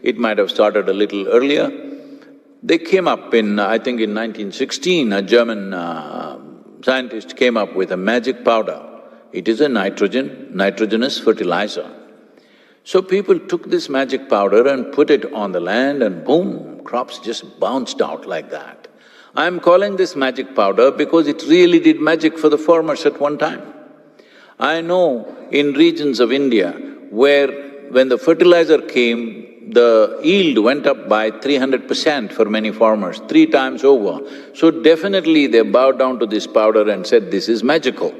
it might have started a little earlier. They came up in, I think in 1916, a German scientist came up with a magic powder. It is a nitrogenous fertilizer. So people took this magic powder and put it on the land and boom, crops just bounced out like that. I'm calling this magic powder because it really did magic for the farmers at one time. I know in regions of India where when the fertilizer came, the yield went up by 300% for many farmers, 3 times over. So definitely they bowed down to this powder and said, this is magical.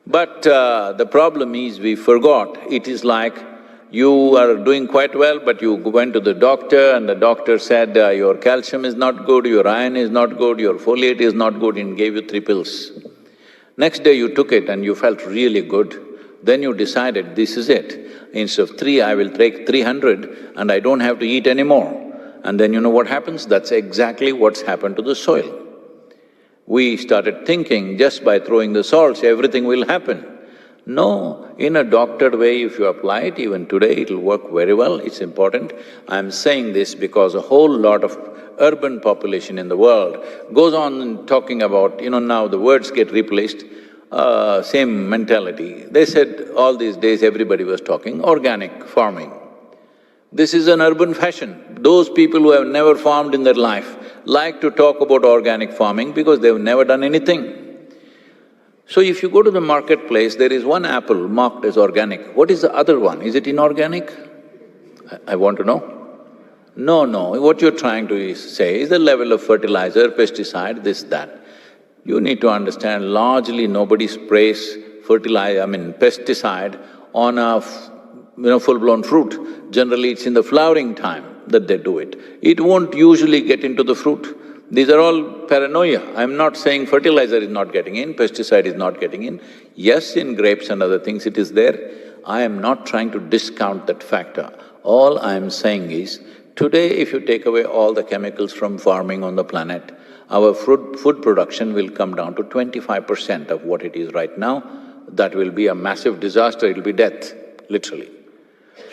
But the problem is we forgot, it is like you are doing quite well but you went to the doctor and the doctor said, your calcium is not good, your iron is not good, your folate is not good and gave you 3 pills. Next day you took it and you felt really good. Then you decided, this is it. Instead of 3, I will take 300 and I don't have to eat anymore. And then you know what happens? That's exactly what's happened to the soil. We started thinking just by throwing the salts, everything will happen. No, in a doctored way, if you apply it, even today, it'll work very well, it's important. I'm saying this because a whole lot of urban population in the world goes on talking about, now the words get replaced, same mentality. They said all these days everybody was talking organic farming. This is an urban fashion. Those people who have never farmed in their life like to talk about organic farming because they've never done anything. So if you go to the marketplace, there is one apple marked as organic. What is the other one? Is it inorganic? I want to know. No, what you're trying to say is the level of fertilizer, pesticide, this, that. You need to understand, largely nobody sprays pesticide on a full-blown fruit. Generally, it's in the flowering time that they do it. It won't usually get into the fruit. These are all paranoia. I'm not saying fertilizer is not getting in, pesticide is not getting in. Yes, in grapes and other things it is there. I am not trying to discount that factor. All I am saying is, today if you take away all the chemicals from farming on the planet, our food production will come down to 25% of what it is right now. That will be a massive disaster, it'll be death, literally.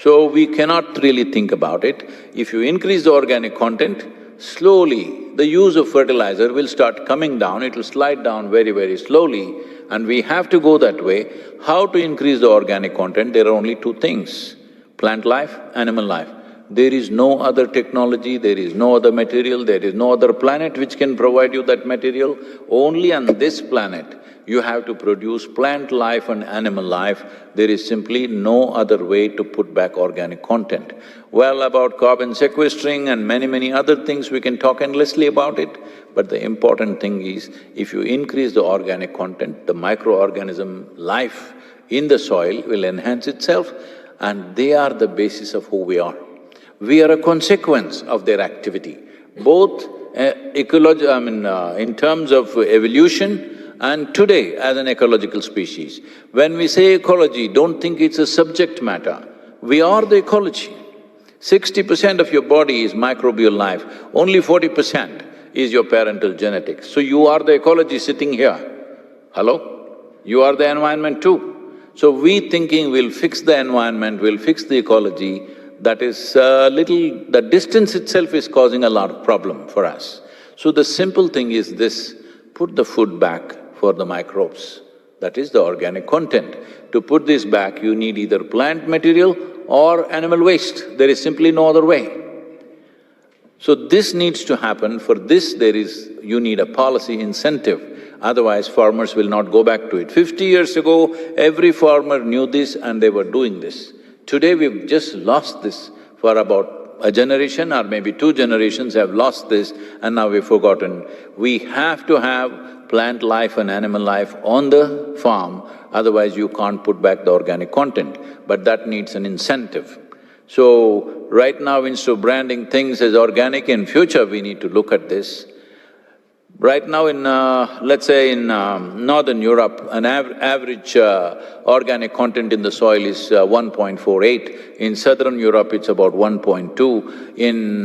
So we cannot really think about it. If you increase the organic content, slowly the use of fertilizer will start coming down, it will slide down very, very slowly and we have to go that way. How to increase the organic content? There are only 2 things, plant life, animal life. There is no other technology, there is no other material, there is no other planet which can provide you that material. Only on this planet you have to produce plant life and animal life. There is simply no other way to put back organic content. Well, about carbon sequestering and many other things, we can talk endlessly about it. But the important thing is, if you increase the organic content, the microorganism life in the soil will enhance itself and they are the basis of who we are. We are a consequence of their activity, both in terms of evolution and today as an ecological species. When we say ecology, don't think it's a subject matter. We are the ecology. 60% of your body is microbial life, only 40% is your parental genetics. So you are the ecology sitting here. Hello? You are the environment too. So we thinking we'll fix the environment, we'll fix the ecology, that is the distance itself is causing a lot of problem for us. So the simple thing is this, put the food back for the microbes, that is the organic content. To put this back, you need either plant material or animal waste, there is simply no other way. So this needs to happen. For this you need a policy incentive, otherwise farmers will not go back to it. 50 years ago, every farmer knew this and they were doing this. Today we've just lost this for about a generation or maybe 2 generations have lost this and now we've forgotten. We have to have plant life and animal life on the farm, otherwise you can't put back the organic content, but that needs an incentive. So, right now instead of branding things as organic, in future we need to look at this. Right now in, let's say in Northern Europe, an average organic content in the soil is 1.48. In Southern Europe, it's about 1.2. In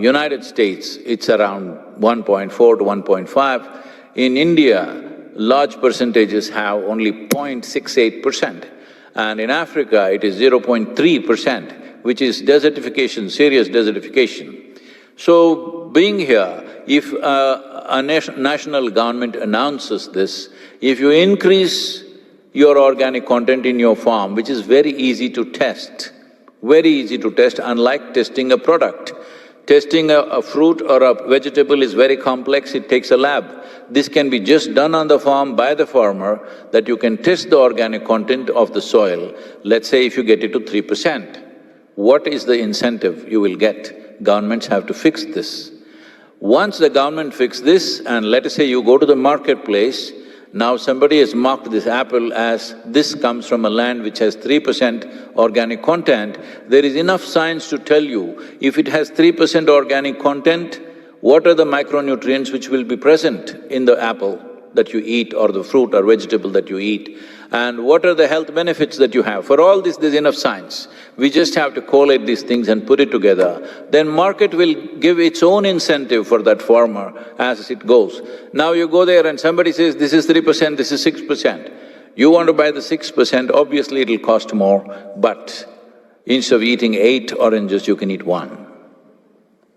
United States, it's around 1.4 to 1.5. In India, large percentages have only 0.68%. And in Africa, it is 0.3%. which is desertification, serious desertification. So, being here, if a national government announces this, if you increase your organic content in your farm, which is very easy to test, unlike testing a product. Testing a fruit or a vegetable is very complex, it takes a lab. This can be just done on the farm by the farmer, that you can test the organic content of the soil. Let's say if you get it to 3%, what is the incentive you will get? Governments have to fix this. Once the government fix this, and let us say you go to the marketplace, now somebody has marked this apple as this comes from a land which has 3% organic content, there is enough science to tell you, if it has 3% organic content, what are the micronutrients which will be present in the apple that you eat or the fruit or vegetable that you eat, and what are the health benefits that you have. For all this, there's enough science. We just have to collate these things and put it together. Then market will give its own incentive for that farmer as it goes. Now you go there and somebody says, this is 3%, this is 6%. You want to buy the 6%, obviously it'll cost more, but instead of eating 8 oranges, you can eat 1.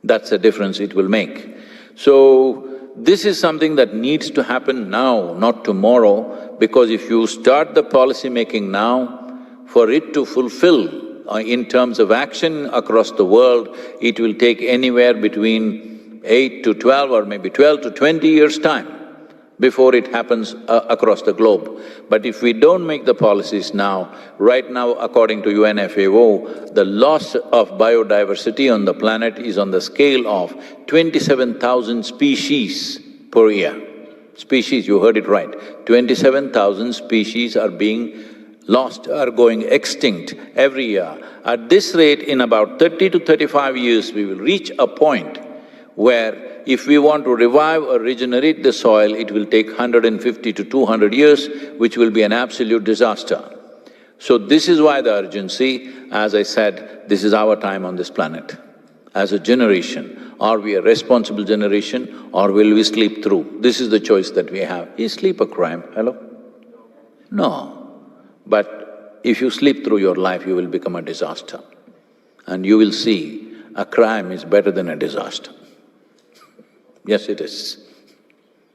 That's the difference it will make. So, this is something that needs to happen now, not tomorrow, because if you start the policy making now, for it to fulfill in terms of action across the world, it will take anywhere between 8 to 12 or maybe 12 to 20 years' time before it happens across the globe. But if we don't make the policies now, right now according to UNFAO, the loss of biodiversity on the planet is on the scale of 27,000 species per year. Species, you heard it right, 27,000 species are being lost, are going extinct every year. At this rate, in about 30 to 35 years, we will reach a point where if we want to revive or regenerate the soil, it will take 150 to 200 years, which will be an absolute disaster. So this is why the urgency, as I said, this is our time on this planet. As a generation, are we a responsible generation or will we sleep through? This is the choice that we have. Is sleep a crime? Hello? No. But if you sleep through your life, you will become a disaster. And you will see, a crime is better than a disaster. Yes, it is.